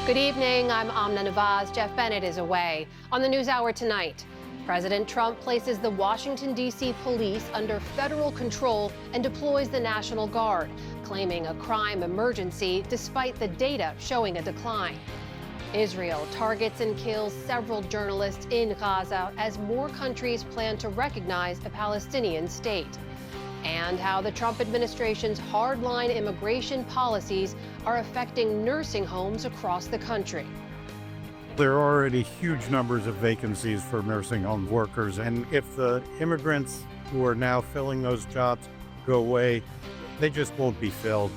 Good evening. I'm Amna Nawaz. Jeff Bennett is away. On the NewsHour tonight, President Trump places the Washington, D.C. police under federal control and deploys the National Guard, claiming a crime emergency despite the data showing a decline. Israel targets and kills several journalists in Gaza as more countries plan to recognize a Palestinian state. And how the Trump administration's hardline immigration policies are affecting nursing homes across the country. There are already huge numbers of vacancies for nursing home workers, and if the immigrants who are now filling those jobs go away, they just won't be filled.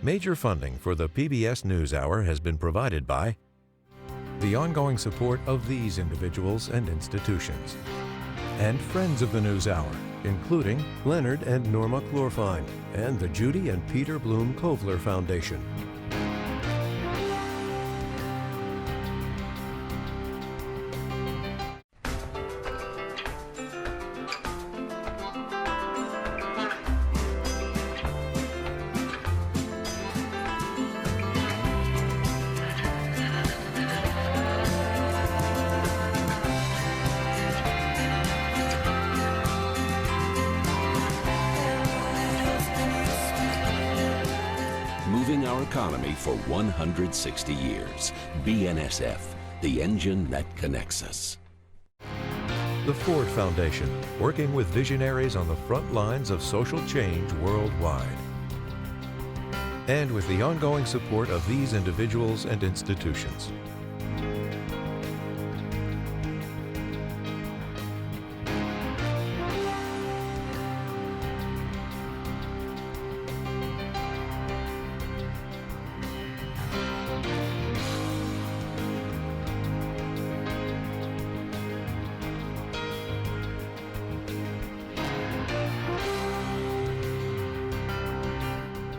Major funding for the PBS NewsHour has been provided by the ongoing support of these individuals and institutions, and friends of the NewsHour, including Leonard and Norma Chlorfine, and the Judy and Peter Bloom Kovler Foundation. Moving our economy for 160 years. BNSF, the engine that connects us. The Ford Foundation, working with visionaries on the front lines of social change worldwide. And with the ongoing support of these individuals and institutions.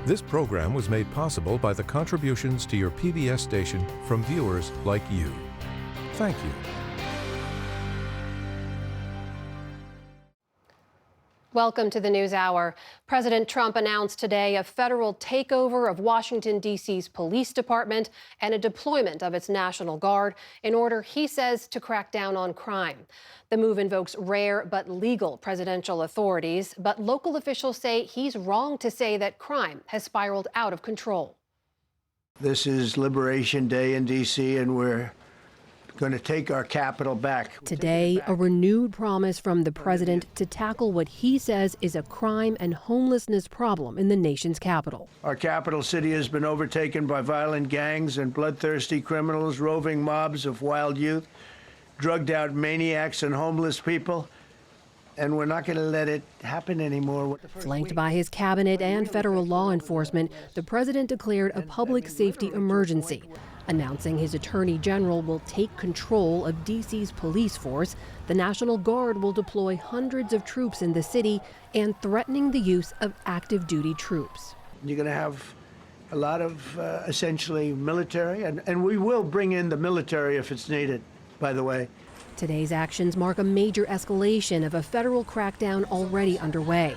This program was made possible by the contributions to your PBS station from viewers like you. Thank you. Welcome to the NewsHour. President Trump announced today a federal takeover of Washington, D.C.'s police department and a deployment of its National Guard in order, he says, to crack down on crime. The move invokes rare but legal presidential authorities, but local officials say he's wrong to say that crime has spiraled out of control. This is Liberation Day in D.C., and we're going to take our capital back. Today, a renewed promise from the president to tackle what he says is a crime and homelessness problem in the nation's capital. Our capital city has been overtaken by violent gangs and bloodthirsty criminals, roving mobs of wild youth, drugged out maniacs and homeless people, and we're not going to let it happen anymore. Flanked by his cabinet and federal law enforcement, the president declared a public safety emergency, announcing his attorney general will take control of D.C.'s police force. The National Guard will deploy hundreds of troops in the city and threatening the use of active duty troops. You're going to have a lot of essentially military, and we will bring in the military if it's needed, by the way. Today's actions mark a major escalation of a federal crackdown already underway.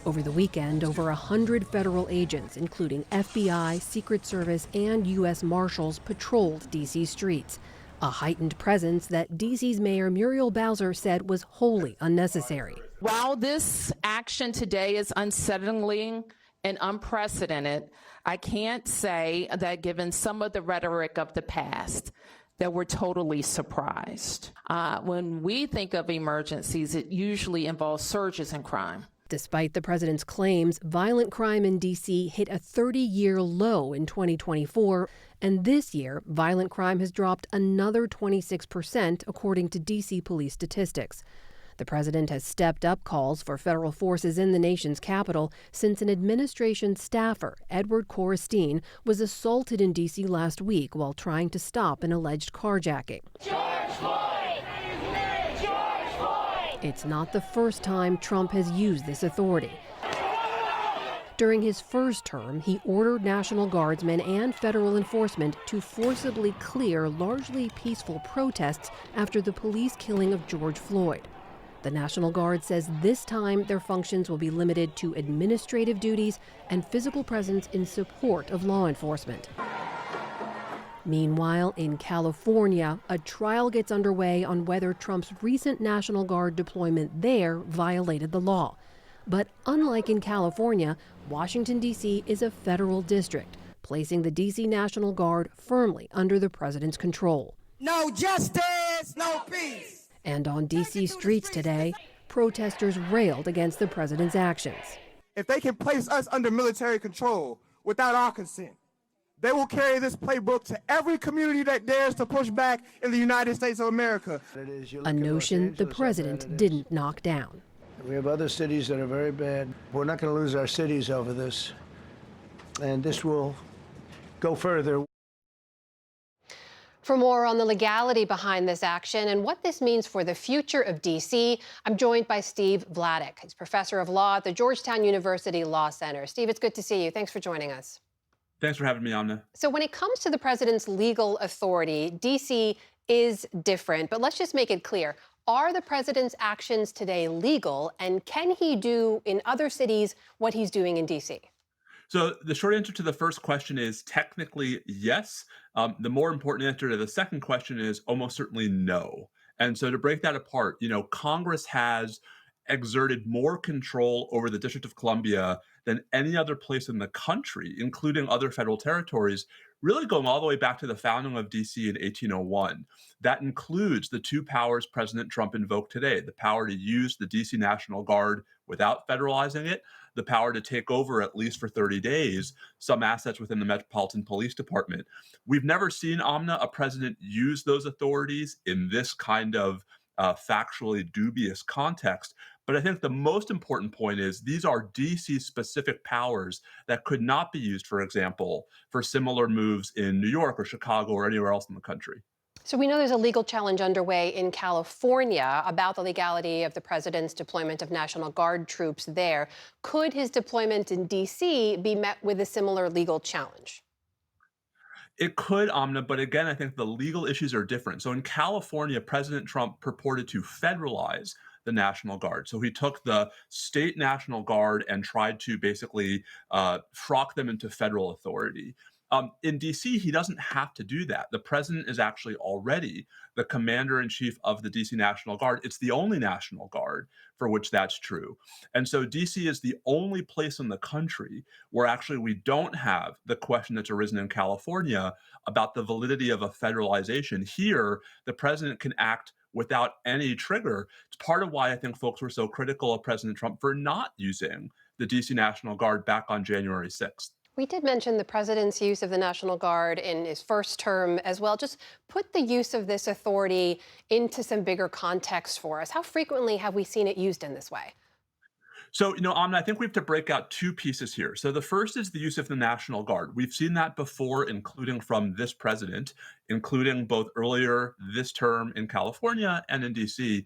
Over the weekend, over 100 federal agents, including FBI, Secret Service, and U.S. Marshals, patrolled D.C. streets, a heightened presence that D.C.'s Mayor Muriel Bowser said was wholly unnecessary. While this action today is unsettling and unprecedented, I can't say that given some of the rhetoric of the past, that we're totally surprised. When we think of emergencies, it usually involves surges in crime. Despite the president's claims, violent crime in D.C. hit a 30-year low in 2024, and this year, violent crime has dropped another 26%, according to D.C. police statistics. The president has stepped up calls for federal forces in the nation's capital since an administration staffer, Edward Corristine, was assaulted in D.C. last week while trying to stop an alleged carjacking. George Floyd! George Floyd! It's not the first time Trump has used this authority. During his first term, he ordered National Guardsmen and federal enforcement to forcibly clear largely peaceful protests after the police killing of George Floyd. The National Guard says this time their functions will be limited to administrative duties and physical presence in support of law enforcement. Meanwhile, in California, a trial gets underway on whether Trump's recent National Guard deployment there violated the law. But unlike in California, Washington, D.C. is a federal district, placing the D.C. National Guard firmly under the president's control. No justice, no peace. And on D.C. streets today, protesters railed against the president's actions. If they can place us under military control without our consent, they will carry this playbook to every community that dares to push back in the United States of America. A notion the president didn't knock down. We have other cities that are very bad. We're not going to lose our cities over this. And this will go further. For more on the legality behind this action and what this means for the future of D.C., I'm joined by Steve Vladeck. He's professor of law at the Georgetown University Law Center. Steve, it's good to see you. Thanks for joining us. Thanks for having me, Amna. So when it comes to the president's legal authority, D.C. is different. But let's just make it clear. Are the president's actions today legal? And can he do in other cities what he's doing in D.C.? So the short answer to the first question is technically yes. The more important answer to the second question is almost certainly no. And so to break that apart, Congress has exerted more control over the District of Columbia than any other place in the country, including other federal territories, really going all the way back to the founding of D.C. in 1801. That includes the two powers President Trump invoked today, the power to use the D.C. National Guard without federalizing it, the power to take over, at least for 30 days, some assets within the Metropolitan Police Department. We've never seen, Amna, a president use those authorities in this kind of factually dubious context. But I think the most important point is these are DC-specific powers that could not be used, for example, for similar moves in New York or Chicago or anywhere else in the country. So we know there's a legal challenge underway in California about the legality of the president's deployment of National Guard troops there. Could his deployment in D.C. be met with a similar legal challenge? It could, Amna, but again, I think the legal issues are different. So in California, President Trump purported to federalize the National Guard. So he took the state National Guard and tried to basically frock them into federal authority. In D.C., he doesn't have to do that. The president is actually already the commander-in-chief of the D.C. National Guard. It's the only National Guard for which that's true. And so D.C. is the only place in the country where actually we don't have the question that's arisen in California about the validity of a federalization. Here, the president can act without any trigger. It's part of why I think folks were so critical of President Trump for not using the D.C. National Guard back on January 6th. We did mention the president's use of the National Guard in his first term as well. Just put the use of this authority into some bigger context for us. How frequently have we seen it used in this way? So, Amna, I think we have to break out two pieces here. So the first is the use of the National Guard. We've seen that before, including from this president, including both earlier this term in California and in D.C.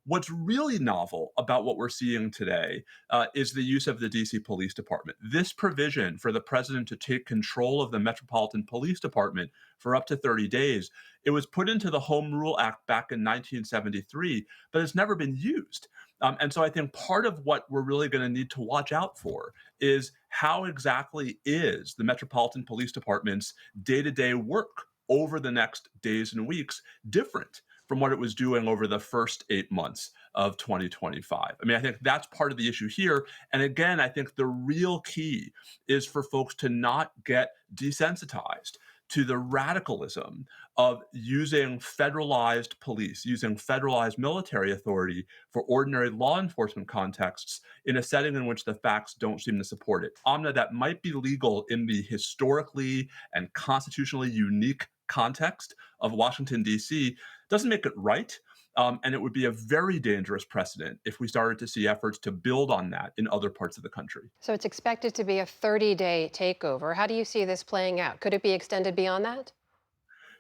What's really novel about what we're seeing today is the use of the D.C. Police Department. This provision for the president to take control of the Metropolitan Police Department for up to 30 days, it was put into the Home Rule Act back in 1973, but it's never been used. And so I think part of what we're really going to need to watch out for is how exactly is the Metropolitan Police Department's day-to-day work over the next days and weeks different from what it was doing over the first 8 months of 2025. I mean, I think that's part of the issue here. And again, I think the real key is for folks to not get desensitized to the radicalism of using federalized police, using federalized military authority for ordinary law enforcement contexts in a setting in which the facts don't seem to support it. Amna, that might be legal in the historically and constitutionally unique context of Washington, D.C., doesn't make it right. And it would be a very dangerous precedent if we started to see efforts to build on that in other parts of the country. So it's expected to be a 30-day takeover. How do you see this playing out? Could it be extended beyond that?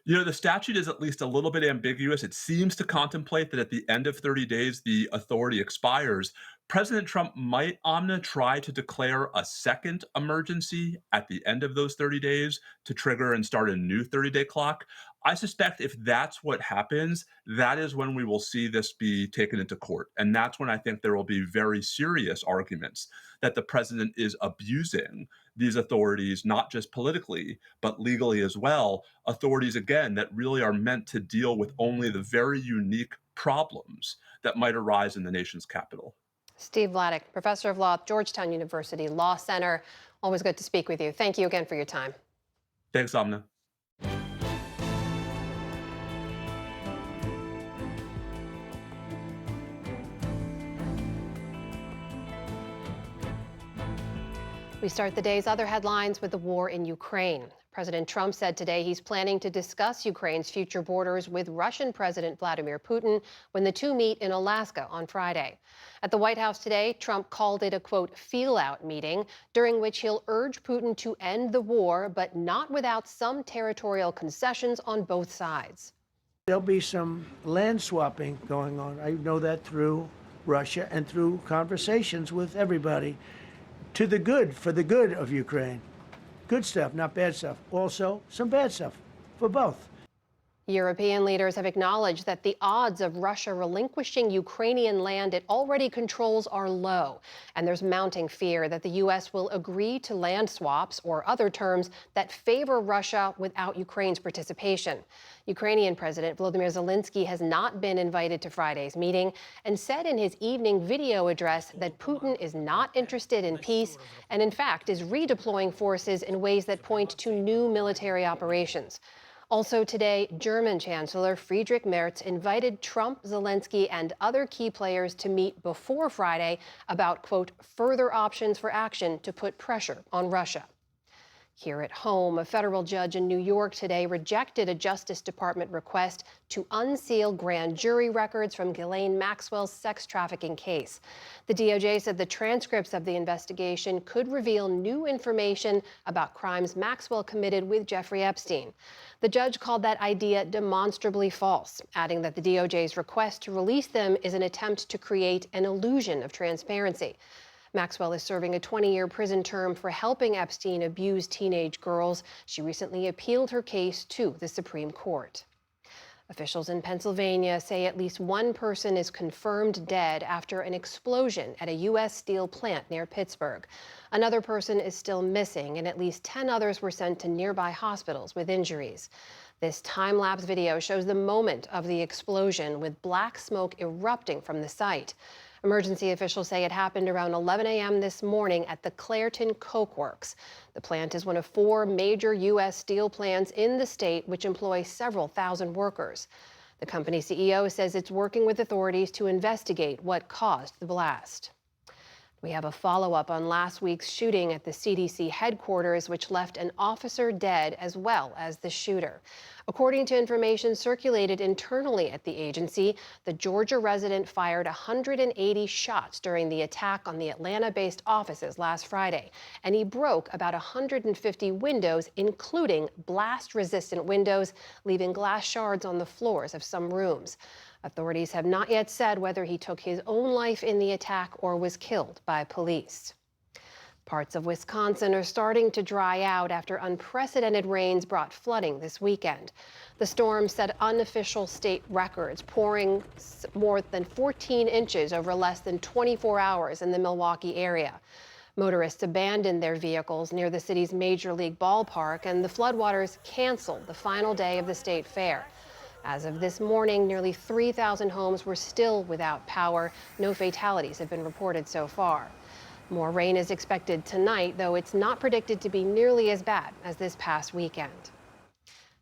The statute is at least a little bit ambiguous. It seems to contemplate that at the end of 30 days, the authority expires. President Trump might, Amna, try to declare a second emergency at the end of those 30 days to trigger and start a new 30-day clock. I suspect if that's what happens, that is when we will see this be taken into court. And that's when I think there will be very serious arguments that the president is abusing these authorities, not just politically, but legally as well. Authorities, again, that really are meant to deal with only the very unique problems that might arise in the nation's capital. Steve Vladeck, professor of law at Georgetown University Law Center. Always good to speak with you. Thank you again for your time. Thanks, Amna. We start the day's other headlines with the war in Ukraine. President Trump said today he's planning to discuss Ukraine's future borders with Russian President Vladimir Putin when the two meet in Alaska on Friday. At the White House today, Trump called it a, quote, feel-out meeting, during which he'll urge Putin to end the war, but not without some territorial concessions on both sides. There'll be some land swapping going on. I know that through Russia and through conversations with everybody. To the good, for the good of Ukraine. Good stuff, not bad stuff. Also, some bad stuff for both. European leaders have acknowledged that the odds of Russia relinquishing Ukrainian land it already controls are low. And there's mounting fear that the U.S. will agree to land swaps or other terms that favor Russia without Ukraine's participation. Ukrainian President Volodymyr Zelensky has not been invited to Friday's meeting and said in his evening video address that Putin is not interested in peace and, in fact, is redeploying forces in ways that point to new military operations. Also today, German Chancellor Friedrich Merz invited Trump, Zelensky, and other key players to meet before Friday about, quote, further options for action to put pressure on Russia. Here at home, a federal judge in New York today rejected a Justice Department request to unseal grand jury records from Ghislaine Maxwell's sex trafficking case. The DOJ said the transcripts of the investigation could reveal new information about crimes Maxwell committed with Jeffrey Epstein. The judge called that idea demonstrably false, adding that the DOJ's request to release them is an attempt to create an illusion of transparency. Maxwell is serving a 20-year prison term for helping Epstein abuse teenage girls. She recently appealed her case to the Supreme Court. Officials in Pennsylvania say at least one person is confirmed dead after an explosion at a U.S. steel plant near Pittsburgh. Another person is still missing, and at least 10 others were sent to nearby hospitals with injuries. This time-lapse video shows the moment of the explosion, with black smoke erupting from the site. Emergency officials say it happened around 11 a.m. this morning at the Clairton Coke Works. The plant is one of 4 major U.S. steel plants in the state, which employ several thousand workers. The company CEO says it's working with authorities to investigate what caused the blast. We have a follow-up on last week's shooting at the CDC headquarters, which left an officer dead as well as the shooter. According to information circulated internally at the agency, the Georgia resident fired 180 shots during the attack on the Atlanta-based offices last Friday, and he broke about 150 windows, including blast-resistant windows, leaving glass shards on the floors of some rooms. Authorities have not yet said whether he took his own life in the attack or was killed by police. Parts of Wisconsin are starting to dry out after unprecedented rains brought flooding this weekend. The storm set unofficial state records, pouring more than 14 inches over less than 24 hours in the Milwaukee area. Motorists abandoned their vehicles near the city's Major League ballpark, and the floodwaters canceled the final day of the state fair. As of this morning, nearly 3,000 homes were still without power. No fatalities have been reported so far. More rain is expected tonight, though it's not predicted to be nearly as bad as this past weekend.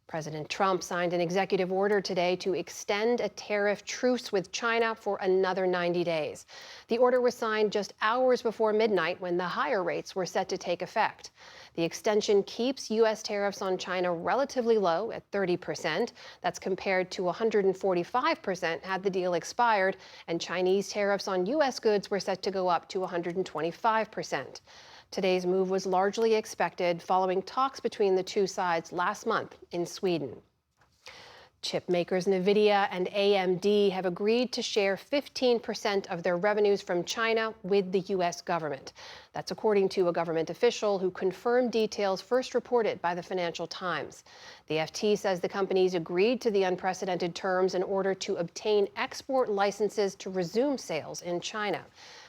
President Trump signed an executive order today to extend a tariff truce with China for another 90 days. The order was signed just hours before midnight when the higher rates were set to take effect. The extension keeps U.S. tariffs on China relatively low at 30%. That's compared to 145% had the deal expired, and Chinese tariffs on U.S. goods were set to go up to 125%. Today's move was largely expected following talks between the two sides last month in Sweden. Chip makers NVIDIA and AMD have agreed to share 15% of their revenues from China with the U.S. government. That's according to a government official who confirmed details first reported by the Financial Times. The FT says the companies agreed to the unprecedented terms in order to obtain export licenses to resume sales in China.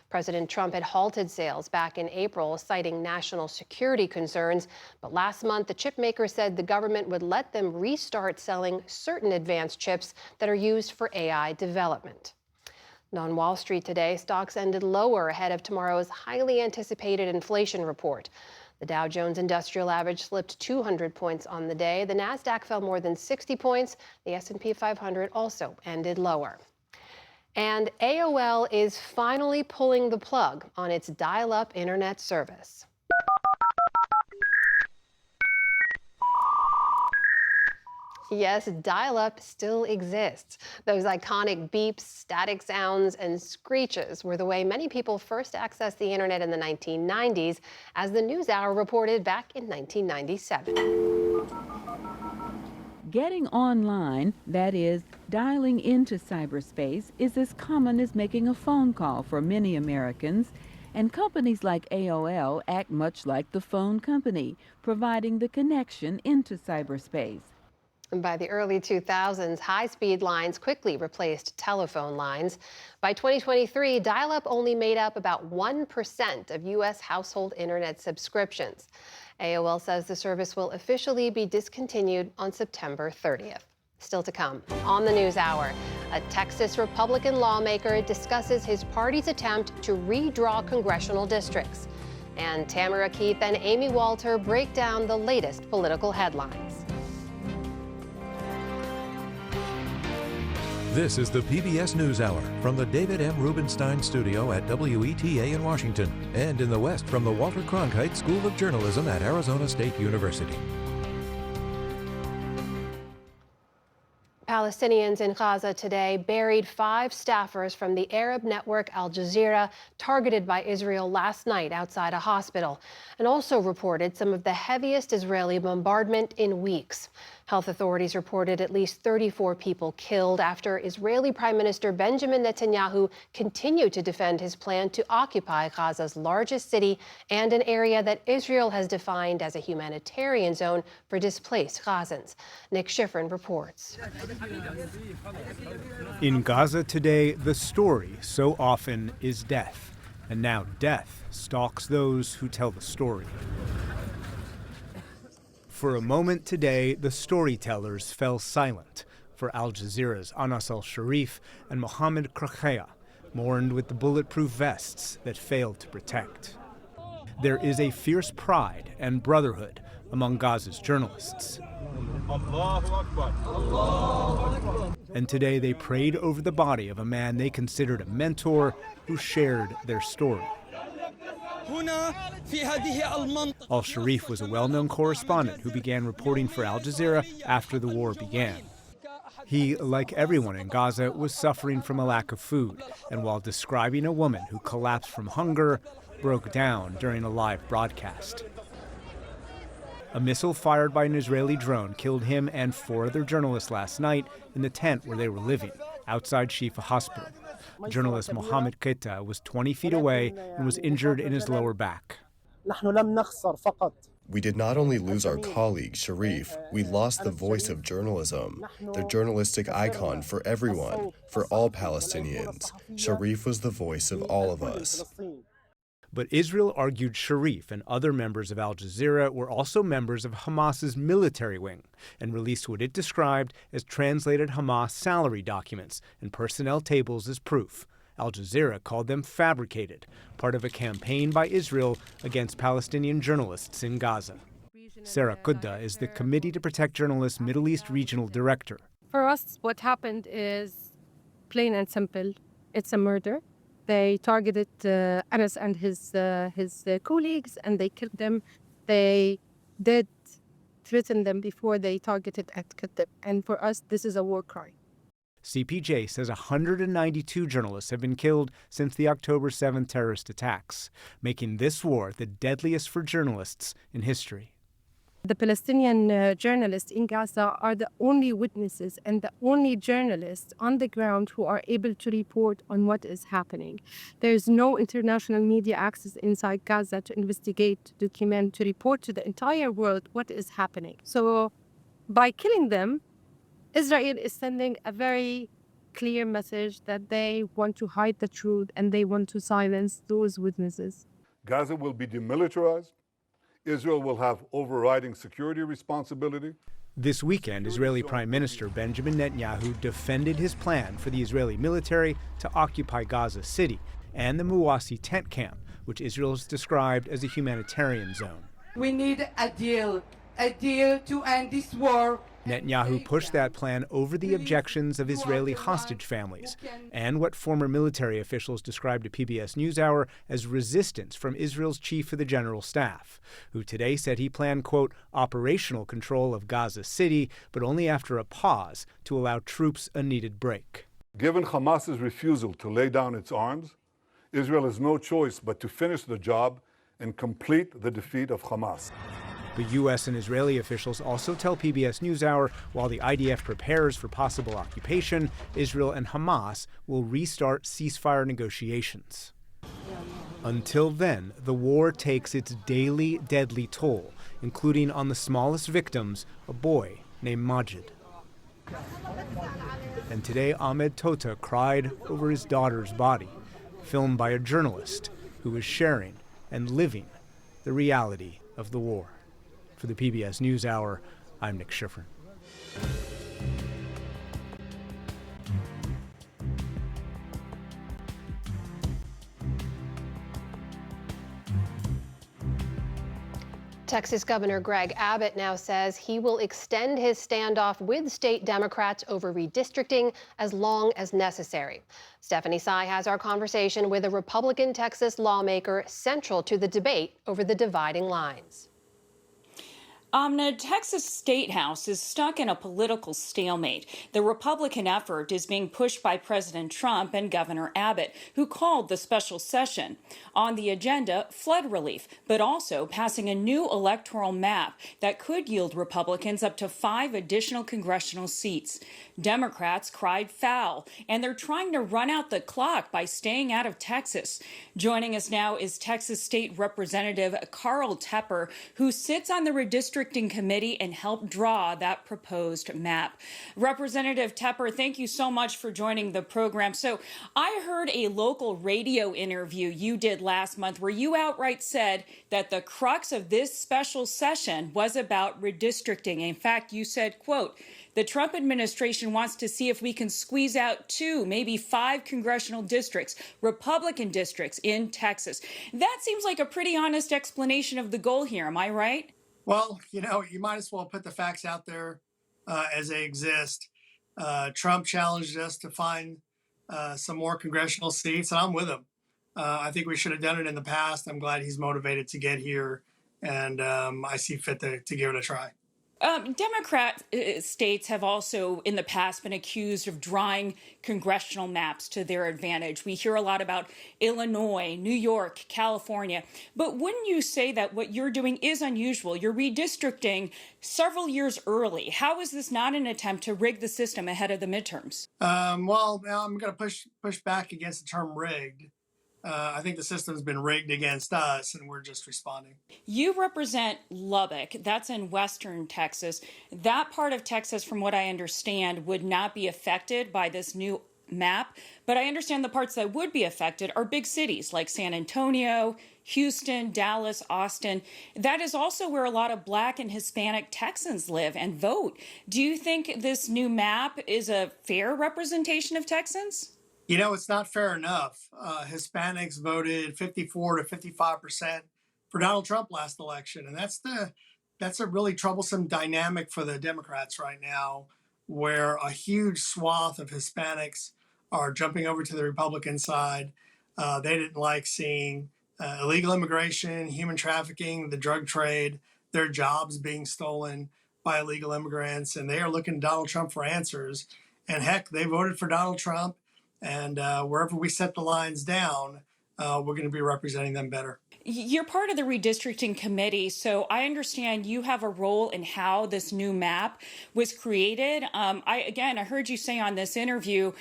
President Trump had halted sales back in April, citing national security concerns. But last month, the chip maker said the government would let them restart selling certain advanced chips that are used for AI development. And on Wall Street today, stocks ended lower ahead of tomorrow's highly anticipated inflation report. The Dow Jones Industrial Average slipped 200 points on the day. The Nasdaq fell more than 60 points. The S&P 500 also ended lower. And AOL is finally pulling the plug on its dial-up internet service. Yes, dial-up still exists. Those iconic beeps, static sounds, and screeches were the way many people first accessed the internet in the 1990s, as the NewsHour reported back in 1997. Getting online, that is, dialing into cyberspace, is as common as making a phone call for many Americans, and companies like AOL act much like the phone company, providing the connection into cyberspace. By the early 2000s, high-speed lines quickly replaced telephone lines. By 2023, dial-up only made up about 1% of U.S. household internet subscriptions. AOL says the service will officially be discontinued on September 30th. Still to come on the NewsHour, a Texas Republican lawmaker discusses his party's attempt to redraw congressional districts. And Tamara Keith and Amy Walter break down the latest political headlines. This is the PBS NewsHour from the David M. Rubenstein studio at WETA in Washington, and in the West from the Walter Cronkite School of Journalism at Arizona State University. Palestinians in Gaza today buried 5 staffers from the Arab network Al Jazeera targeted by Israel last night outside a hospital, and also reported some of the heaviest Israeli bombardment in weeks. Health authorities reported at least 34 people killed after Israeli Prime Minister Benjamin Netanyahu continued to defend his plan to occupy Gaza's largest city and an area that Israel has defined as a humanitarian zone for displaced Gazans. Nick Schifrin reports. In Gaza today, the story so often is death. And now death stalks those who tell the story. For a moment today, the storytellers fell silent. For Al Jazeera's Anas al-Sharif and Mohammed Krakhea mourned with the bulletproof vests that failed to protect. There is a fierce pride and brotherhood among Gaza's journalists. And today they prayed over the body of a man they considered a mentor who shared their story. Al-Sharif was a well-known correspondent who began reporting for Al Jazeera after the war began. He, like everyone in Gaza, was suffering from a lack of food, and while describing a woman who collapsed from hunger, broke down during a live broadcast. A missile fired by an Israeli drone killed him and 4 other journalists last night in the tent where they were living, outside Shifa Hospital. Journalist Mohammed Keita was 20 feet away and was injured in his lower back. We did not only lose our colleague, Sharif, we lost the voice of journalism, the journalistic icon for everyone, for all Palestinians. Sharif was the voice of all of us. But Israel argued Sharif and other members of Al Jazeera were also members of Hamas's military wing and released what it described as translated Hamas salary documents and personnel tables as proof. Al Jazeera called them fabricated, part of a campaign by Israel against Palestinian journalists in Gaza. Sarah Kudda is the Committee to Protect Journalists Middle East Regional Director. For us, what happened is plain and simple. It's a murder. They targeted Anas and his colleagues, and they killed them. They did threaten them before they targeted and killed them. And for us, this is a war crime. CPJ says 192 journalists have been killed since the October 7th terrorist attacks, making this war the deadliest for journalists in history. The Palestinian journalists in Gaza are the only witnesses and the only journalists on the ground who are able to report on what is happening. There is no international media access inside Gaza to investigate, to document, to report to the entire world what is happening. So by killing them, Israel is sending a very clear message that they want to hide the truth and they want to silence those witnesses. Gaza will be demilitarized. Israel will have overriding security responsibility. This weekend, Israeli Prime Minister Benjamin Netanyahu defended his plan for the Israeli military to occupy Gaza City and the Mawasi tent camp, which Israel has described as a humanitarian zone. We need a deal to end this war. Netanyahu pushed that plan over the objections of Israeli hostage families and what former military officials described to PBS NewsHour as resistance from Israel's chief of the general staff, who today said he planned, quote, operational control of Gaza City, but only after a pause to allow troops a needed break. Given Hamas's refusal to lay down its arms, Israel has no choice but to finish the job and complete the defeat of Hamas. The U.S. and Israeli officials also tell PBS NewsHour while the IDF prepares for possible occupation, Israel and Hamas will restart ceasefire negotiations. Until then, the war takes its daily deadly toll, including on the smallest victims, a boy named Majid. And today, Ahmed Tota cried over his daughter's body, filmed by a journalist who was sharing and living the reality of the war. For the PBS NewsHour, I'm Nick Schifrin. Texas Governor Greg Abbott now says he will extend his standoff with state Democrats over redistricting as long as necessary. Stephanie Sy has our conversation with a Republican Texas lawmaker central to the debate over the dividing lines. Amna, Texas State House is stuck in a political stalemate. The Republican effort is being pushed by President Trump and Governor Abbott, who called the special session. On the agenda, flood relief, but also passing a new electoral map that could yield Republicans up to 5 additional congressional seats. Democrats cried foul, and they're trying to run out the clock by staying out of Texas. Joining us now is Texas State Representative Carl Tepper, who sits on the redistricting committee and helped draw that proposed map. Representative Tepper, thank you so much for joining the program. So I heard a local radio interview you did last month where you outright said that the crux of this special session was about redistricting. In fact, you said, quote, the Trump administration wants to see if we can squeeze out 2, maybe 5 congressional districts, Republican districts in Texas. That seems like a pretty honest explanation of the goal here. Am I right? Well, you might as well put the facts out there as they exist. Trump challenged us to find some more congressional seats, and I'm with him. I think we should have done it in the past. I'm glad he's motivated to get here, and I see fit to give it a try. Democrat states have also in the past been accused of drawing congressional maps to their advantage. We hear a lot about Illinois, New York, California. But wouldn't you say that what you're doing is unusual? You're redistricting several years early. How is this not an attempt to rig the system ahead of the midterms? Well, I'm going to push back against the term rigged. I think the system's been rigged against us, and we're just responding. You represent Lubbock. That's in western Texas. That part of Texas, from what I understand, would not be affected by this new map. But I understand the parts that would be affected are big cities like San Antonio, Houston, Dallas, Austin. That is also where a lot of Black and Hispanic Texans live and vote. Do you think this new map is a fair representation of Texans? It's not fair enough. Hispanics voted 54 to 55% for Donald Trump last election. And that's a really troublesome dynamic for the Democrats right now, where a huge swath of Hispanics are jumping over to the Republican side. They didn't like seeing illegal immigration, human trafficking, the drug trade, their jobs being stolen by illegal immigrants. And they are looking to Donald Trump for answers. And heck, they voted for Donald Trump. And wherever we set the lines down, we're going to be representing them better. You're part of the redistricting committee, so I understand you have a role in how this new map was created. I heard you say on this interview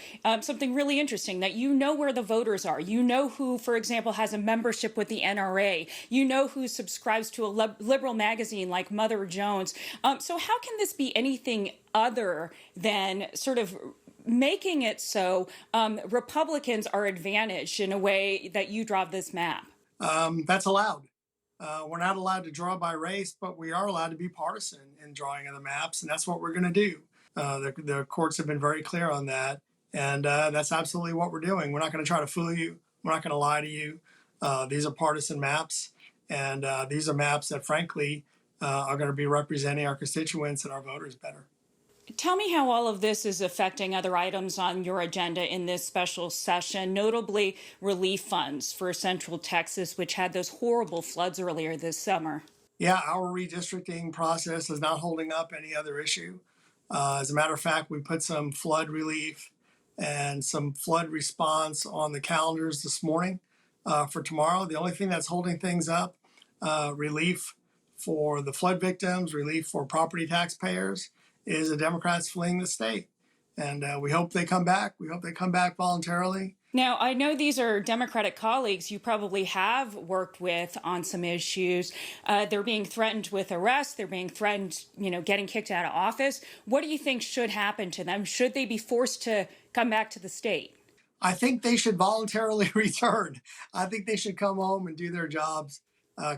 something really interesting, that you know where the voters are. You know who, for example, has a membership with the NRA. You know who subscribes to a liberal magazine like Mother Jones. So how can this be anything other than sort of making it so Republicans are advantaged in a way that you draw this map? That's allowed. We're not allowed to draw by race, but we are allowed to be partisan in drawing of the maps, and that's what we're going to do. The courts have been very clear on that, and that's absolutely what we're doing. We're not going to try to fool you. We're not going to lie to you. These are partisan maps, and these are maps that, frankly, are going to be representing our constituents and our voters better. Tell me how all of this is affecting other items on your agenda in this special session, notably relief funds for Central Texas, which had those horrible floods earlier this summer. Yeah, our redistricting process is not holding up any other issue. As a matter of fact, we put some flood relief and some flood response on the calendars this morning for tomorrow. The only thing that's holding things up, relief for the flood victims, relief for property taxpayers, is the Democrats fleeing the state. And we hope they come back. We hope they come back voluntarily. Now, I know these are Democratic colleagues you probably have worked with on some issues. They're being threatened with arrest. They're being threatened, getting kicked out of office. What do you think should happen to them? Should they be forced to come back to the state? I think they should voluntarily return. I think they should come home and do their jobs,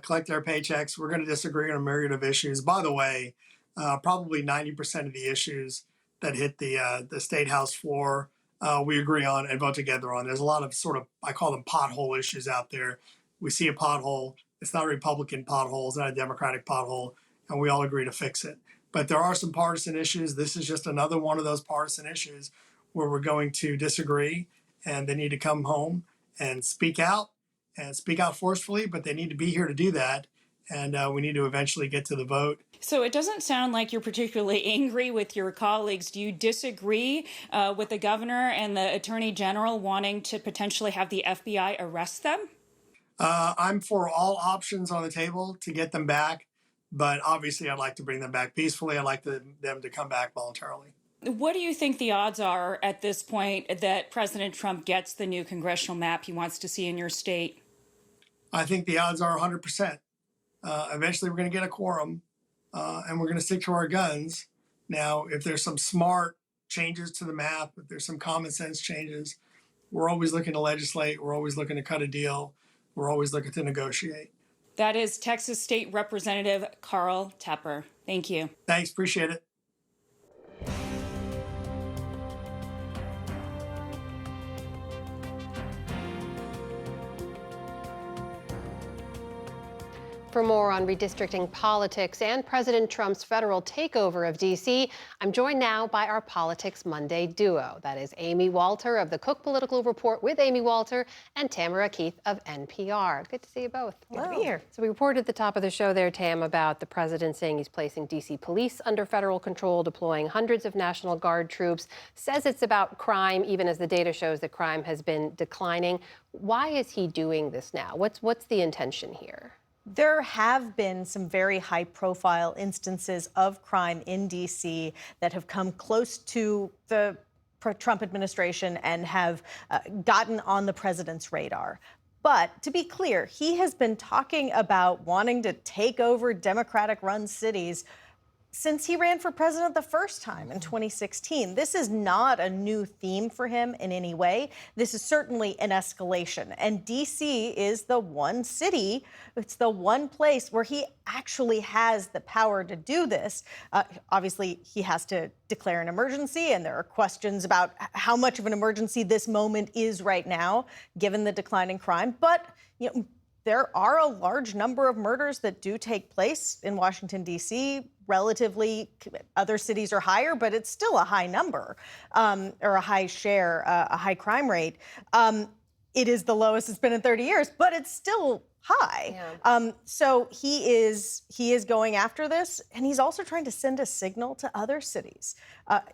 collect their paychecks. We're going to disagree on a myriad of issues. By the way, probably 90% of the issues that hit the State House floor, we agree on and vote together on. There's a lot of sort of, I call them pothole issues out there. We see a pothole. It's not a Republican pothole. It's not a Democratic pothole. And we all agree to fix it. But there are some partisan issues. This is just another one of those partisan issues where we're going to disagree, and they need to come home and speak out forcefully, but they need to be here to do that. And we need to eventually get to the vote. So it doesn't sound like you're particularly angry with your colleagues. Do you disagree with the governor and the attorney general wanting to potentially have the FBI arrest them? I'm for all options on the table to get them back. But obviously, I'd like to bring them back peacefully. I'd like them to come back voluntarily. What do you think the odds are at this point that President Trump gets the new congressional map he wants to see in your state? I think the odds are 100%. Eventually, we're going to get a quorum, and we're going to stick to our guns. Now, if there's some smart changes to the map, if there's some common sense changes, we're always looking to legislate. We're always looking to cut a deal. We're always looking to negotiate. That is Texas State Representative Carl Tepper. Thank you. Thanks. Appreciate it. For more on redistricting politics and President Trump's federal takeover of D.C., I'm joined now by our Politics Monday duo. That is Amy Walter of the Cook Political Report with Amy Walter and Tamara Keith of NPR. Good to see you both. Good to be here. So we reported at the top of the show there, Tam, about the president saying he's placing D.C. police under federal control, deploying hundreds of National Guard troops, says it's about crime, even as the data shows that crime has been declining. Why is he doing this now? What's the intention here? There have been some very high-profile instances of crime in D.C. that have come close to the Trump administration and have gotten on the president's radar. But to be clear, he has been talking about wanting to take over Democratic-run cities since he ran for president the first time in 2016. This is not a new theme for him in any way. This is certainly an escalation. And D.C. is the one city, it's the one place where he actually has the power to do this. Obviously, he has to declare an emergency, and there are questions about how much of an emergency this moment is right now, given the decline in crime. But, there are a large number of murders that do take place in Washington, D.C. Relatively, other cities are higher, but it's still a high number, or a high share, a high crime rate. It is the lowest it's been in 30 years, but it's still high. So he is going after this, and he's also trying to send a signal to other cities.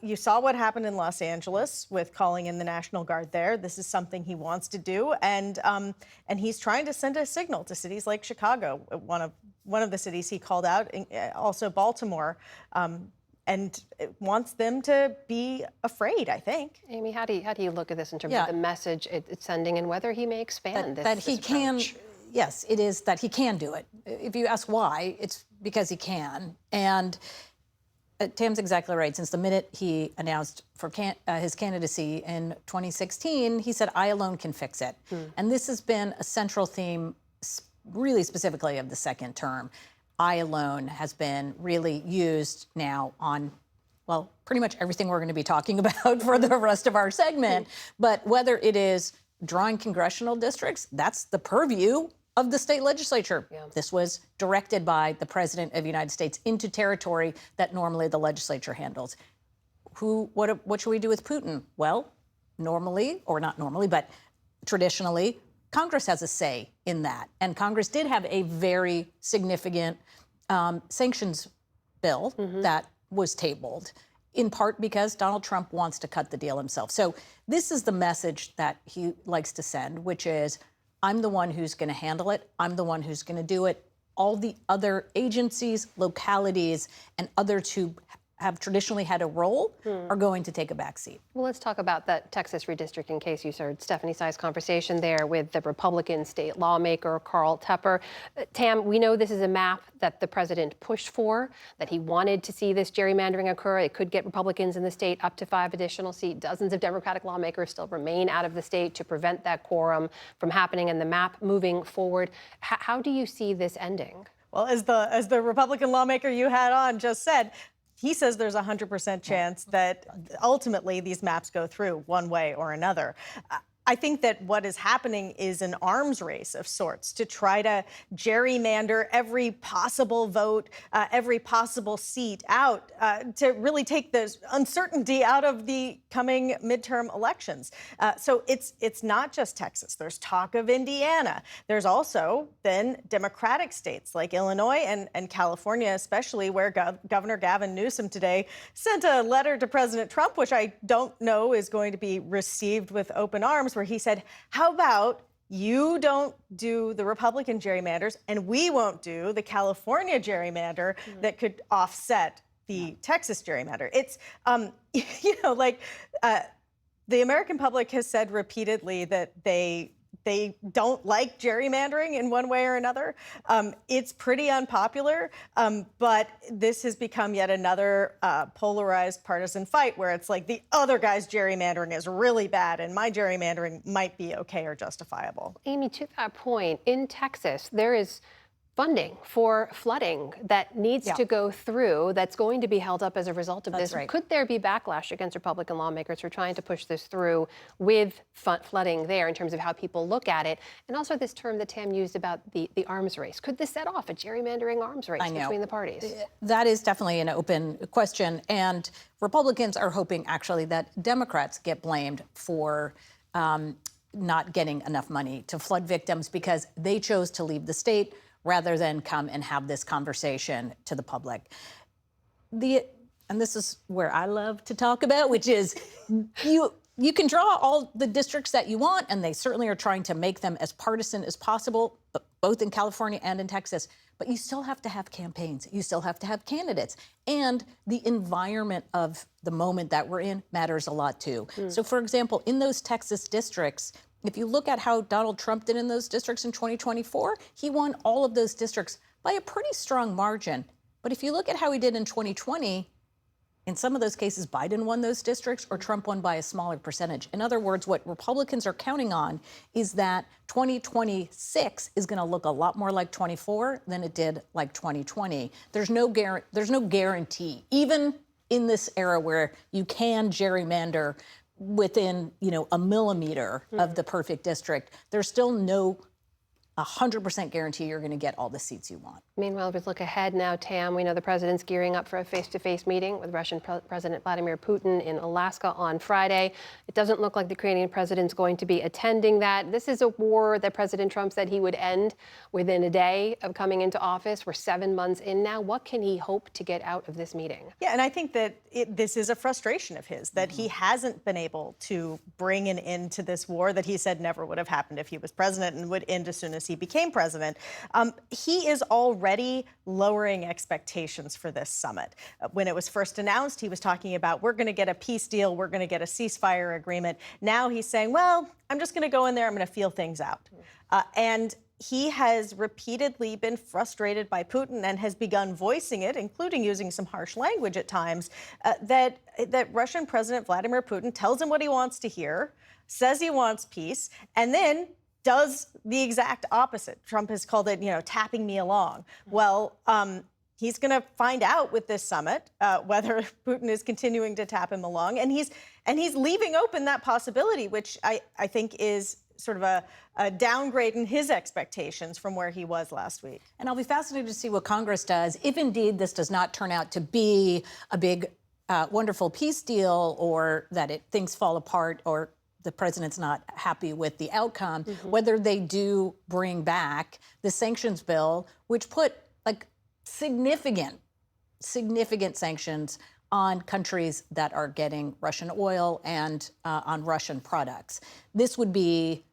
You saw what happened in Los Angeles with calling in the National Guard there. This is something he wants to do, and he's trying to send a signal to cities like Chicago, one of the cities he called out, also Baltimore. And it wants them to be afraid, I think. Amy, how do you look at this in terms of the message it's sending and whether he may expand that he can? Yes, it is that he can do it. If you ask why, it's because he can. And Tam's exactly right. Since the minute he announced for his candidacy in 2016, he said, "I alone can fix it." And this has been a central theme, really specifically of the second term. I alone has been really used now on, well, pretty much everything we're going to be talking about for the rest of our segment. But whether it is drawing congressional districts, that's the purview of the state legislature. This was directed by the President of the United States into territory that normally the legislature handles. What should we do with Putin? Well, normally, or not normally, but traditionally, Congress has a say in that. And Congress did have a very significant sanctions bill that was tabled, in part because Donald Trump wants to cut the deal himself. So this is the message that he likes to send, which is, I'm the one who's going to handle it. I'm the one who's going to do it. All the other agencies, localities, and others who have traditionally had a role are going to take a back seat. Well, let's talk about that Texas redistricting case. You heard Stephanie Tsai's conversation there with the Republican state lawmaker, Carl Tepper. Tam, we know this is a map that the president pushed for, that he wanted to see this gerrymandering occur. It could get Republicans in the state up to 5 additional seats. Dozens of Democratic lawmakers still remain out of the state to prevent that quorum from happening and the map moving forward. How do you see this ending? Well, as the Republican lawmaker you had on just said, he says there's a 100% chance that ultimately these maps go through one way or another. I think that what is happening is an arms race of sorts to try to gerrymander every possible vote, every possible seat out to really take the uncertainty out of the coming midterm elections. So it's not just Texas. There's talk of Indiana. There's also then Democratic states like Illinois and California, especially where Governor Gavin Newsom today sent a letter to President Trump, which I don't know is going to be received with open arms, where he said, how about you don't do the Republican gerrymanders and we won't do the California gerrymander that could offset the Texas gerrymander. It's, the American public has said repeatedly that they don't like gerrymandering in one way or another. It's pretty unpopular, but this has become yet another polarized partisan fight where it's like the other guy's gerrymandering is really bad and my gerrymandering might be okay or justifiable. Amy, to that point, in Texas, there is funding for flooding that needs to go through, that's going to be held up as a result of this. Right. Could there be backlash against Republican lawmakers who are trying to push this through with flooding there in terms of how people look at it? And also this term that Tam used about the arms race. Could this set off a gerrymandering arms race between the parties? That is definitely an open question. And Republicans are hoping actually that Democrats get blamed for not getting enough money to flood victims because they chose to leave the state rather than come and have this conversation to the public. And this is where I love to talk about, which is you can draw all the districts that you want, and they certainly are trying to make them as partisan as possible, both in California and in Texas. But you still have to have campaigns. You still have to have candidates. And the environment of the moment that we're in matters a lot, too. So, for example, in those Texas districts, if you look at how Donald Trump did in those districts in 2024, he won all of those districts by a pretty strong margin. But if you look at how he did in 2020, in some of those cases, Biden won those districts or Trump won by a smaller percentage. In other words, what Republicans are counting on is that 2026 is going to look a lot more like 24 than it did like 2020. There's no guarantee, even in this era where you can gerrymander within, a millimeter of the perfect district. There's still no 100% guarantee you're going to get all the seats you want. Meanwhile, we look ahead now, Tam. We know the president's gearing up for a face-to-face meeting with Russian President Vladimir Putin in Alaska on Friday. It doesn't look like the Ukrainian president's going to be attending that. This is a war that President Trump said he would end within a day of coming into office. We're 7 months in now. What can he hope to get out of this meeting? Yeah, and I think that this is a frustration of his, that he hasn't been able to bring an end to this war that he said never would have happened if he was president and would end as soon as he became president. He is already lowering expectations for this summit. When it was first announced, he was talking about, we're going to get a peace deal, we're going to get a ceasefire agreement. Now he's saying, well, I'm just going to go in there, I'm going to feel things out. And he has repeatedly been frustrated by Putin and has begun voicing it, including using some harsh language at times, that Russian President Vladimir Putin tells him what he wants to hear, says he wants peace, and then does the exact opposite. Trump has called it, tapping me along. Well, he's going to find out with this summit whether Putin is continuing to tap him along, and he's leaving open that possibility, which I think is sort of a downgrade in his expectations from where he was last week. And I'll be fascinated to see what Congress does if indeed this does not turn out to be a big, wonderful peace deal, or that things fall apart, or the president's not happy with the outcome, whether they do bring back the sanctions bill, which put significant sanctions on countries that are getting Russian oil and on Russian products. This would be,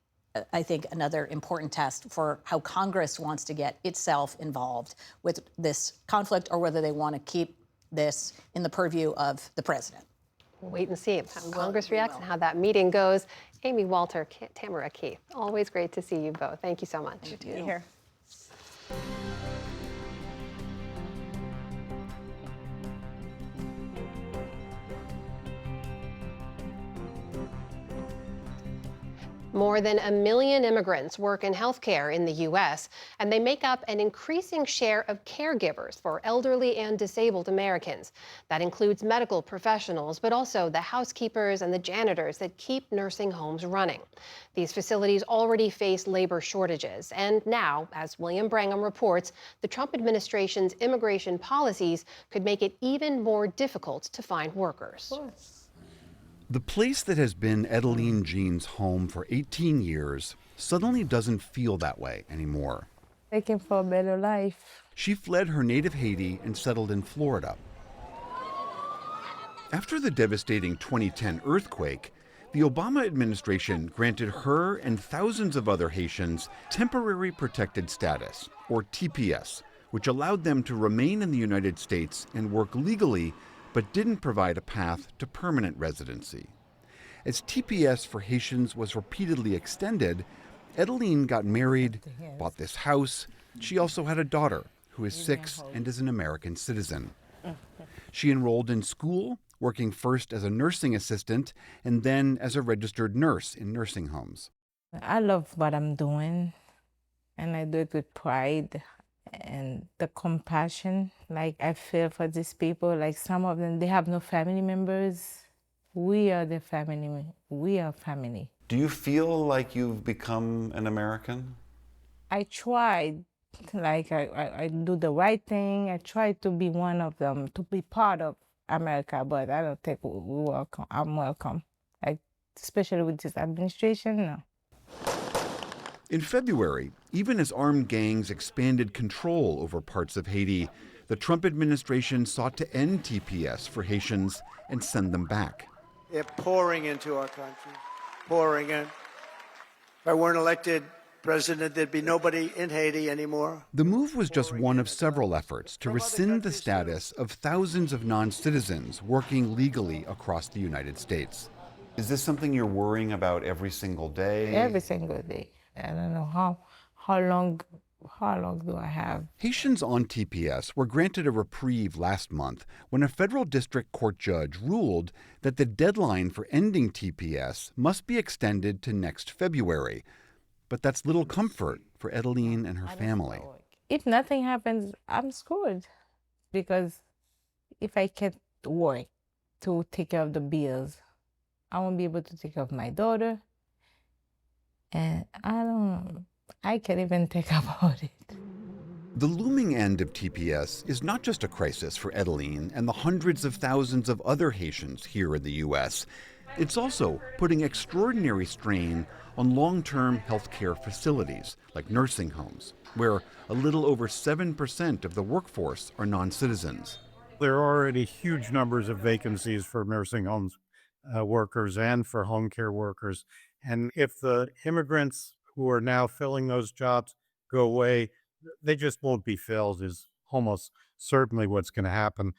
I think, another important test for how Congress wants to get itself involved with this conflict, or whether they want to keep this in the purview of the president. We'll wait and see how Congress reacts and how that meeting goes. Amy Walter, Tamara Keith, always great to see you both. Thank you so much. Good to be here. More than 1 million immigrants work in healthcare in the U.S., and they make up an increasing share of caregivers for elderly and disabled Americans. That includes medical professionals, but also the housekeepers and the janitors that keep nursing homes running. These facilities already face labor shortages, and now, as William Brangham reports, the Trump administration's immigration policies could make it even more difficult to find workers. The place that has been Edeline Jean's home for 18 years suddenly doesn't feel that way anymore. Looking for a better life. She fled her native Haiti and settled in Florida. After the devastating 2010 earthquake, the Obama administration granted her and thousands of other Haitians temporary protected status, or TPS, which allowed them to remain in the United States and work legally, but didn't provide a path to permanent residency. As TPS for Haitians was repeatedly extended, Edeline got married, bought this house. She also had a daughter who is 6 and is an American citizen. She enrolled in school, working first as a nursing assistant and then as a registered nurse in nursing homes. I love what I'm doing, and I do it with pride. And the compassion, I feel for these people, some of them, they have no family members. We are the family. We are family. Do you feel like you've become an American? I tried, I do the right thing. I try to be one of them, to be part of America, but I don't think I'm welcome. Especially with this administration, no. In February, even as armed gangs expanded control over parts of Haiti, the Trump administration sought to end TPS for Haitians and send them back. They're pouring into our country, pouring in. If I weren't elected president, there'd be nobody in Haiti anymore. The move was just one of several efforts to rescind the status of thousands of non-citizens working legally across the United States. Is this something you're worrying about every single day? Every single day. I don't know how long do I have? Haitians on TPS were granted a reprieve last month when a federal district court judge ruled that the deadline for ending TPS must be extended to next February. But that's little comfort for Edeline and her family. If nothing happens, I'm screwed. Because if I can't work to take care of the bills, I won't be able to take care of my daughter. And I don't know. I can't even think about it. The looming end of TPS is not just a crisis for Edeline and the hundreds of thousands of other Haitians here in the U.S. It's also putting extraordinary strain on long-term health care facilities like nursing homes, where a little over 7% of the workforce are non-citizens. There are already huge numbers of vacancies for nursing homes workers and for home care workers. And if the immigrants who are now filling those jobs go away, they just won't be filled, is almost certainly what's going to happen.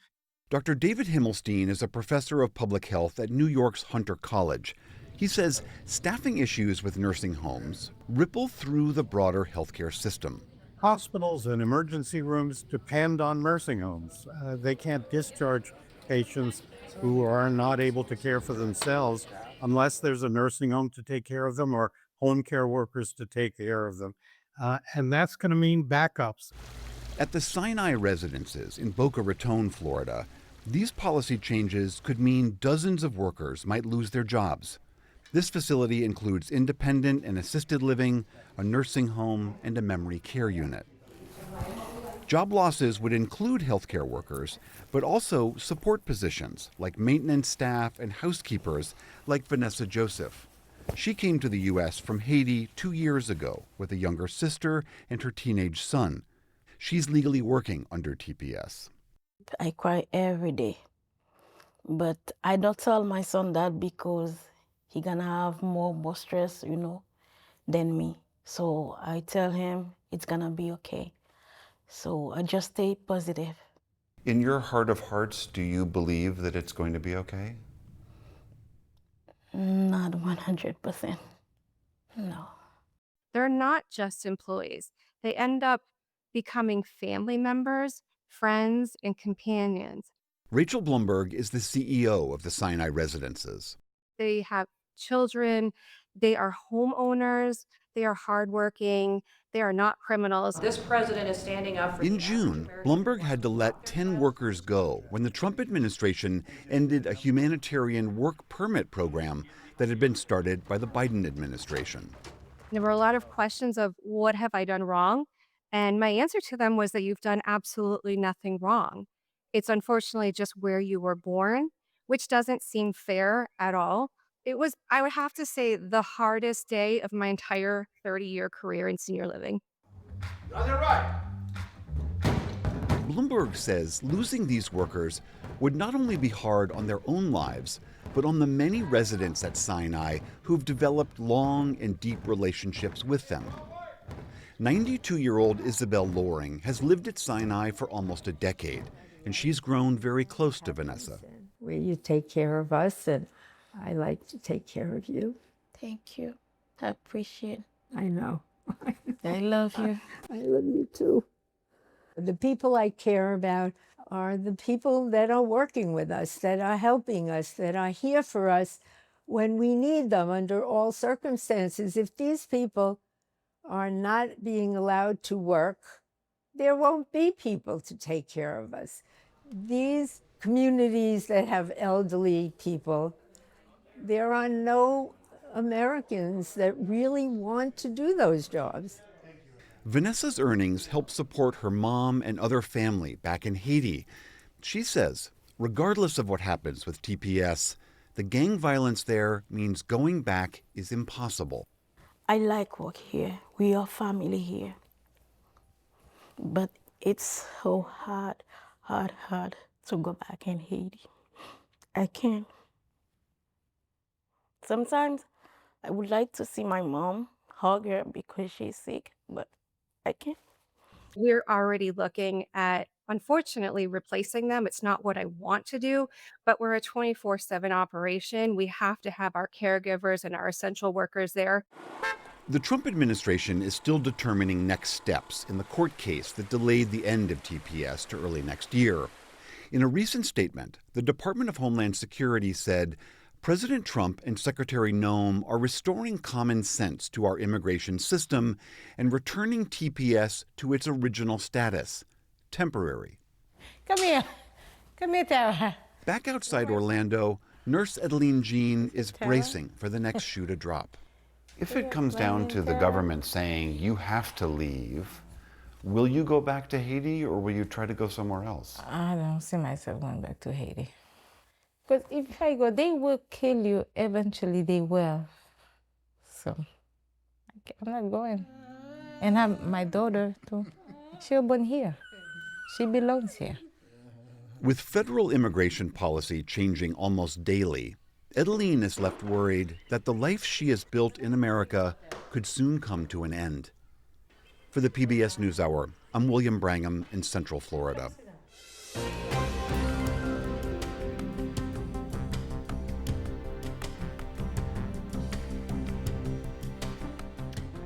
Dr. David Himmelstein is a professor of public health at New York's Hunter College. He says staffing issues with nursing homes ripple through the broader healthcare system. Hospitals and emergency rooms depend on nursing homes. They can't discharge patients who are not able to care for themselves unless there's a nursing home to take care of them or home care workers to take care of them. And that's going to mean backups. At the Sinai residences in Boca Raton, Florida, these policy changes could mean dozens of workers might lose their jobs. This facility includes independent and assisted living, a nursing home, and a memory care unit. Job losses would include healthcare workers, but also support positions like maintenance staff and housekeepers like Vanessa Joseph. She came to the U.S. from Haiti 2 years ago with a younger sister and her teenage son. She's legally working under TPS. I cry every day, but I don't tell my son that because he's gonna have more stress, than me. So I tell him it's gonna be okay. So I just stay positive. In your heart of hearts, do you believe that it's going to be okay? Not 100%. No. They're not just employees. They end up becoming family members, friends, and companions. Rachel Blumberg is the CEO of the Sinai residences. They have children. They are homeowners. They are hardworking. They are not criminals. This president is standing up for In June, Blumberg had to let 10 workers go when the Trump administration ended a humanitarian work permit program that had been started by the Biden administration. There were a lot of questions of what have I done wrong? And my answer to them was that you've done absolutely nothing wrong. It's unfortunately just where you were born, which doesn't seem fair at all. It was, I would have to say, the hardest day of my entire 30-year career in senior living. Blumberg says losing these workers would not only be hard on their own lives, but on the many residents at Sinai who've developed long and deep relationships with them. 92-year-old Isabel Loring has lived at Sinai for almost a decade, and she's grown very close to Vanessa. Where you take care of us, and I like to take care of you. Thank you. I appreciate it. I know. I love you. I love you too. The people I care about are the people that are working with us, that are helping us, that are here for us when we need them under all circumstances. If these people are not being allowed to work, there won't be people to take care of us. These communities that have elderly people, there are no Americans that really want to do those jobs. Vanessa's earnings help support her mom and other family back in Haiti. She says, regardless of what happens with TPS, the gang violence there means going back is impossible. I like work here. We are family here. But it's so hard to go back in Haiti. I can't. Sometimes I would like to see my mom, hug her because she's sick, but I can't. We're already looking at, unfortunately, replacing them. It's not what I want to do, but we're a 24/7 operation. We have to have our caregivers and our essential workers there. The Trump administration is still determining next steps in the court case that delayed the end of TPS to early next year. In a recent statement, the Department of Homeland Security said President Trump and Secretary Noem are restoring common sense to our immigration system and returning TPS to its original status, temporary. Come here, Tara. Back outside Orlando, Nurse Edeline Jean is bracing for the next shoe to drop. If it comes down to the government saying you have to leave, will you go back to Haiti or will you try to go somewhere else? I don't see myself going back to Haiti. Because if I go, they will kill you. Eventually, they will. So, I'm not going. And my daughter, too. She was born here. She belongs here. With federal immigration policy changing almost daily, Edeline is left worried that the life she has built in America could soon come to an end. For the PBS NewsHour, I'm William Brangham in Central Florida.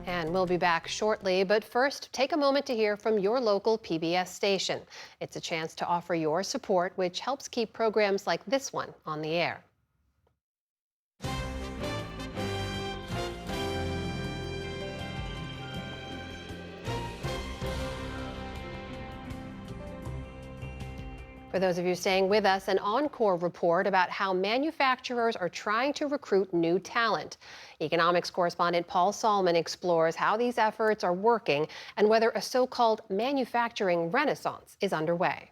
And we'll be back shortly, but first, take a moment to hear from your local PBS station. It's a chance to offer your support, which helps keep programs like this one on the air. For those of you staying with us, an encore report about how manufacturers are trying to recruit new talent. Economics correspondent Paul Salman explores how these efforts are working and whether a so-called manufacturing renaissance is underway.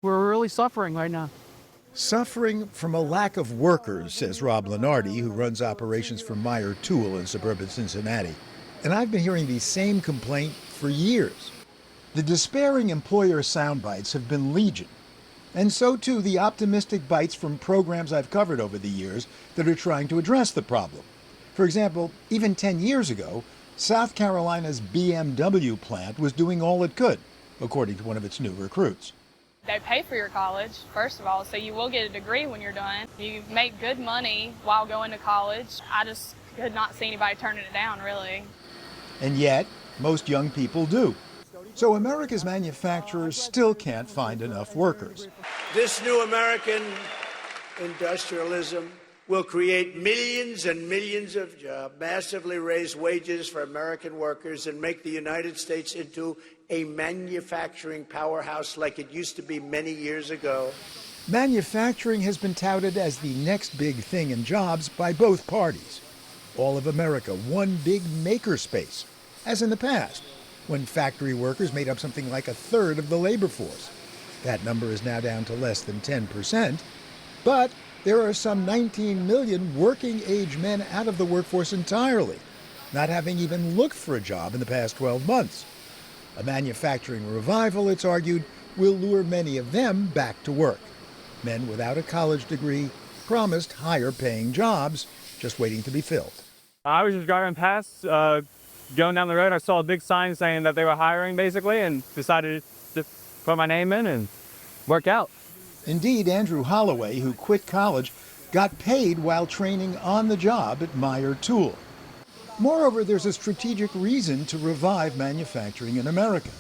We're really suffering right now. Suffering from a lack of workers, says Rob Lenardi, who runs operations for Meyer Tool in suburban Cincinnati. And I've been hearing the same complaint for years. The despairing employer sound bites have been legion, and so too the optimistic bites from programs I've covered over the years that are trying to address the problem. For example, even 10 years ago, South Carolina's BMW plant was doing all it could, according to one of its new recruits. They pay for your college, first of all, so you will get a degree when you're done. You make good money while going to college. I just could not see anybody turning it down, really. And yet, most young people do. So America's manufacturers still can't find enough workers. This new American industrialism will create millions and millions of jobs, massively raise wages for American workers, and make the United States into a manufacturing powerhouse like it used to be many years ago. Manufacturing has been touted as the next big thing in jobs by both parties. All of America, one big makerspace, as in the past, when factory workers made up something like a third of the labor force. That number is now down to less than 10%, but there are some 19 million working-age men out of the workforce entirely, not having even looked for a job in the past 12 months. A manufacturing revival, it's argued, will lure many of them back to work. Men without a college degree promised higher-paying jobs, just waiting to be filled. I was just driving past, going down the road, I saw a big sign saying that they were hiring, basically, and decided to put my name in and work out. Indeed, Andrew Holloway, who quit college, got paid while training on the job at Meyer Tool. Moreover, there's a strategic reason to revive manufacturing in America.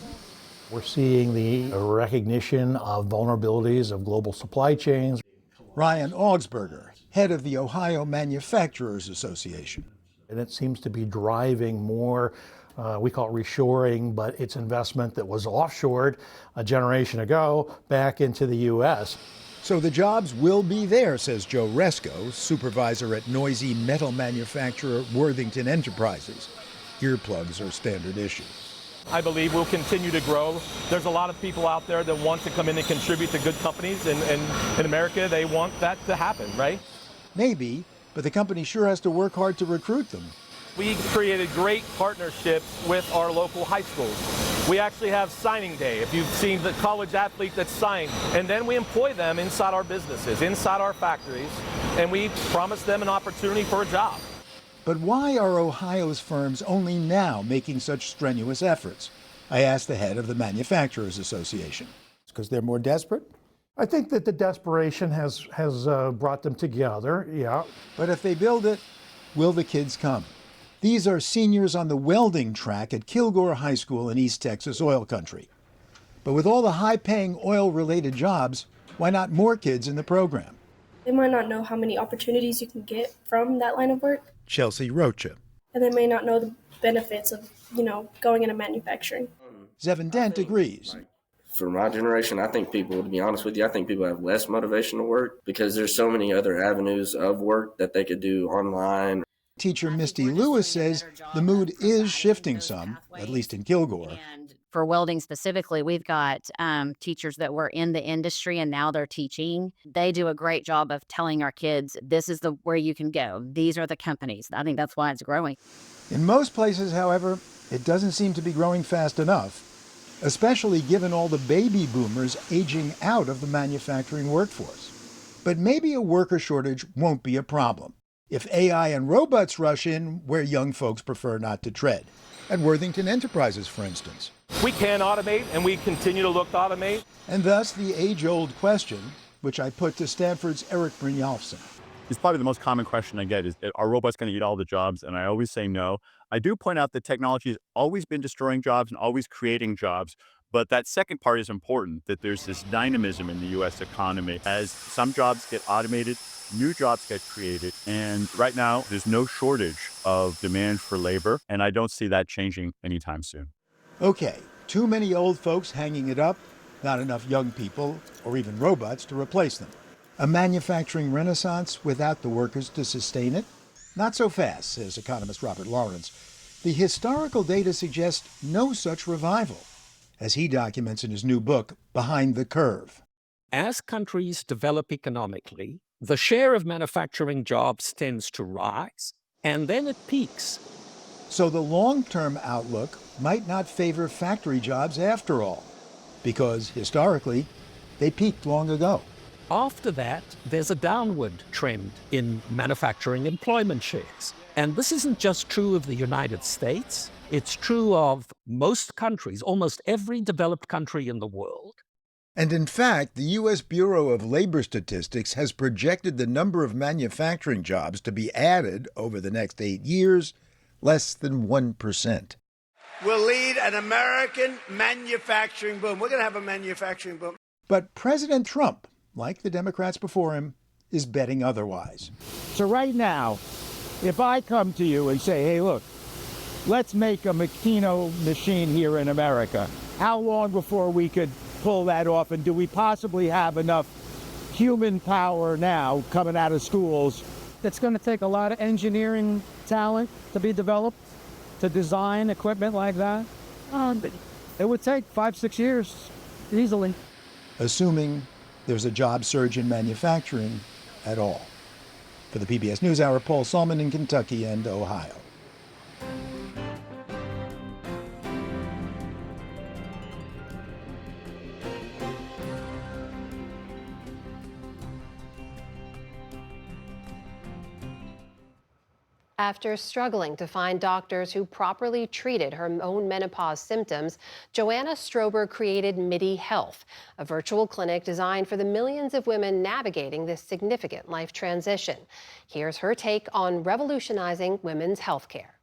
We're seeing the recognition of vulnerabilities of global supply chains. Ryan Augsburger, head of the Ohio Manufacturers Association. And it seems to be driving more, we call it reshoring, but it's investment that was offshored a generation ago back into the U.S. So the jobs will be there, says Joe Resco, supervisor at noisy metal manufacturer Worthington Enterprises. Earplugs are standard issue. I believe we'll continue to grow. There's a lot of people out there that want to come in and contribute to good companies, and in America, they want that to happen, right? Maybe, but the company sure has to work hard to recruit them. We created great partnerships with our local high schools. We actually have signing day, if you've seen the college athlete that's signed, and then we employ them inside our businesses, inside our factories, and we promise them an opportunity for a job. But why are Ohio's firms only now making such strenuous efforts? I asked the head of the Manufacturers Association. It's because they're more desperate? I think that the desperation has brought them together, yeah. But if they build it, will the kids come? These are seniors on the welding track at Kilgore High School in East Texas oil country. But with all the high-paying oil-related jobs, why not more kids in the program? They might not know how many opportunities you can get from that line of work. Chelsea Rocha. And they may not know the benefits of, going into manufacturing. Zevin Dent agrees. For my generation, I think people, to be honest with you, I think people have less motivation to work because there's so many other avenues of work that they could do online. Teacher Misty Lewis says the mood is shifting some, at least in Kilgore. For welding specifically, we've got teachers that were in the industry and now they're teaching. They do a great job of telling our kids, this is where you can go. These are the companies. I think that's why it's growing. In most places, however, it doesn't seem to be growing fast enough, especially given all the baby boomers aging out of the manufacturing workforce. But maybe a worker shortage won't be a problem if AI and robots rush in where young folks prefer not to tread. At Worthington Enterprises, for instance. We can automate, and we continue to look to automate. And thus the age-old question, which I put to Stanford's Eric Brynjolfsson. It's probably the most common question I get is, are robots going to eat all the jobs? And I always say no. I do point out that technology has always been destroying jobs and always creating jobs. But that second part is important, that there's this dynamism in the U.S. economy. As some jobs get automated, new jobs get created. And right now, there's no shortage of demand for labor. And I don't see that changing anytime soon. Okay, too many old folks hanging it up, not enough young people or even robots to replace them. A manufacturing renaissance without the workers to sustain it? Not so fast, says economist Robert Lawrence. The historical data suggests no such revival, as he documents in his new book, Behind the Curve. As countries develop economically, the share of manufacturing jobs tends to rise, and then it peaks. So the long-term outlook might not favor factory jobs after all, because historically, they peaked long ago. After that, there's a downward trend in manufacturing employment shares. And this isn't just true of the United States. It's true of most countries, almost every developed country in the world. And in fact, the U.S. Bureau of Labor Statistics has projected the number of manufacturing jobs to be added over the next 8 years less than 1%. We'll lead an American manufacturing boom. We're going to have a manufacturing boom. But President Trump, like the Democrats before him, is betting otherwise. So right now, if I come to you and say, hey, look, let's make a Makino machine here in America, how long before we could pull that off? And do we possibly have enough human power now coming out of schools? It's going to take a lot of engineering talent to be developed, to design equipment like that. It would take 5-6 years, easily. Assuming there's a job surge in manufacturing at all. For the PBS NewsHour, Paul Solman in Kentucky and Ohio. After struggling to find doctors who properly treated her own menopause symptoms, Joanna Strober created MIDI Health, a virtual clinic designed for the millions of women navigating this significant life transition. Here's her take on revolutionizing women's health care.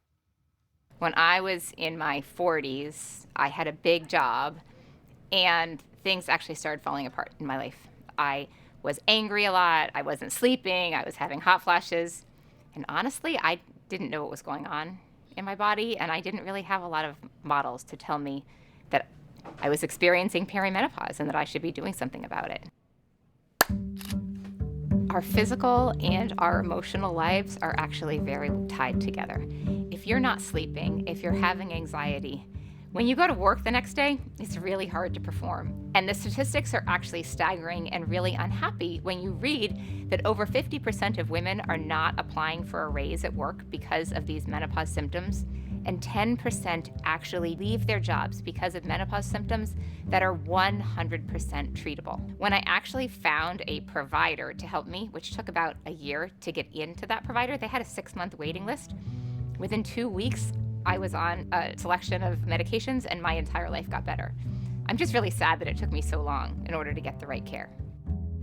When I was in my 40s, I had a big job, and things actually started falling apart in my life. I was angry a lot, I wasn't sleeping, I was having hot flashes. And honestly, I didn't know what was going on in my body, and I didn't really have a lot of models to tell me that I was experiencing perimenopause and that I should be doing something about it. Our physical and our emotional lives are actually very tied together. If you're not sleeping, if you're having anxiety, when you go to work the next day, it's really hard to perform. And the statistics are actually staggering and really unhappy when you read that over 50% of women are not applying for a raise at work because of these menopause symptoms, and 10% actually leave their jobs because of menopause symptoms that are 100% treatable. When I actually found a provider to help me, which took about a year to get into that provider, they had a 6-month waiting list. Within 2 weeks, I was on a selection of medications and my entire life got better. I'm just really sad that it took me so long in order to get the right care.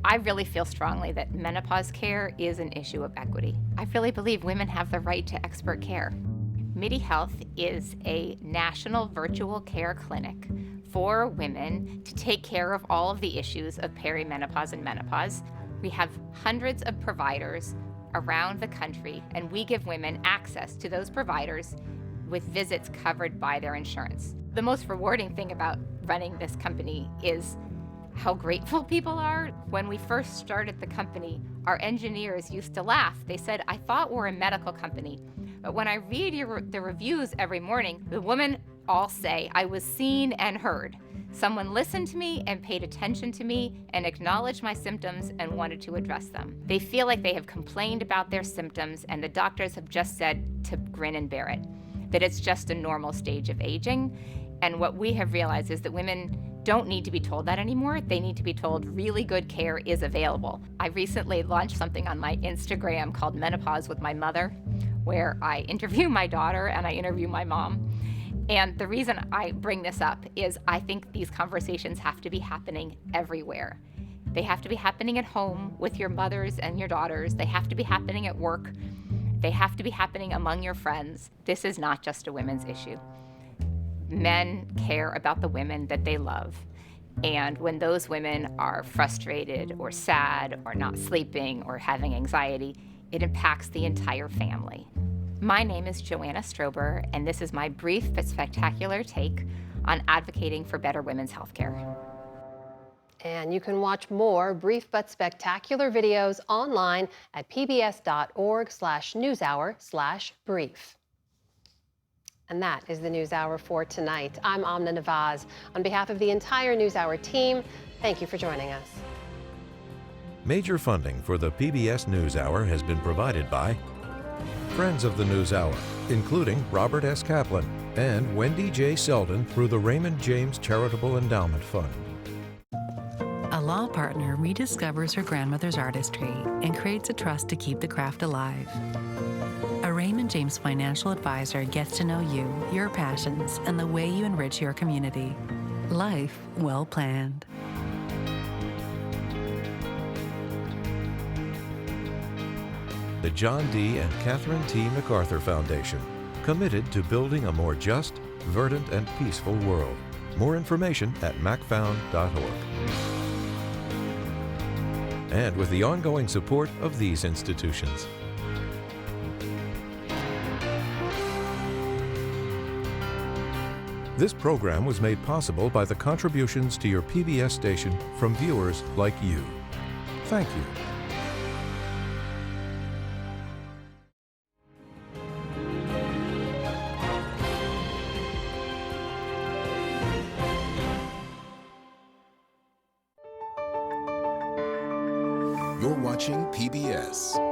I really feel strongly that menopause care is an issue of equity. I really believe women have the right to expert care. MIDI Health is a national virtual care clinic for women to take care of all of the issues of perimenopause and menopause. We have hundreds of providers around the country, and we give women access to those providers with visits covered by their insurance. The most rewarding thing about running this company is how grateful people are. When we first started the company, our engineers used to laugh. They said, I thought we're a medical company. But when I read the reviews every morning, the women all say, I was seen and heard. Someone listened to me and paid attention to me and acknowledged my symptoms and wanted to address them. They feel like they have complained about their symptoms and the doctors have just said to grin and bear it, that it's just a normal stage of aging. And what we have realized is that women don't need to be told that anymore. They need to be told really good care is available. I recently launched something on my Instagram called Menopause with My Mother, where I interview my daughter and I interview my mom. And the reason I bring this up is I think these conversations have to be happening everywhere. They have to be happening at home with your mothers and your daughters. They have to be happening at work. They have to be happening among your friends. This is not just a women's issue. Men care about the women that they love. And when those women are frustrated or sad or not sleeping or having anxiety, it impacts the entire family. My name is Joanna Strober, and this is my brief but spectacular take on advocating for better women's healthcare. And you can watch more brief but spectacular videos online at pbs.org/newshour/brief. And that is the NewsHour for tonight. I'm Amna Nawaz. On behalf of the entire NewsHour team, thank you for joining us. Major funding for the PBS NewsHour has been provided by friends of the NewsHour, including Robert S. Kaplan and Wendy J. Selden through the Raymond James Charitable Endowment Fund. A law partner rediscovers her grandmother's artistry and creates a trust to keep the craft alive. A Raymond James financial advisor gets to know you, your passions, and the way you enrich your community. Life well planned. The John D. and Catherine T. MacArthur Foundation, committed to building a more just, verdant, and peaceful world. More information at macfound.org. And with the ongoing support of these institutions. This program was made possible by the contributions to your PBS station from viewers like you. Thank you. You're watching PBS.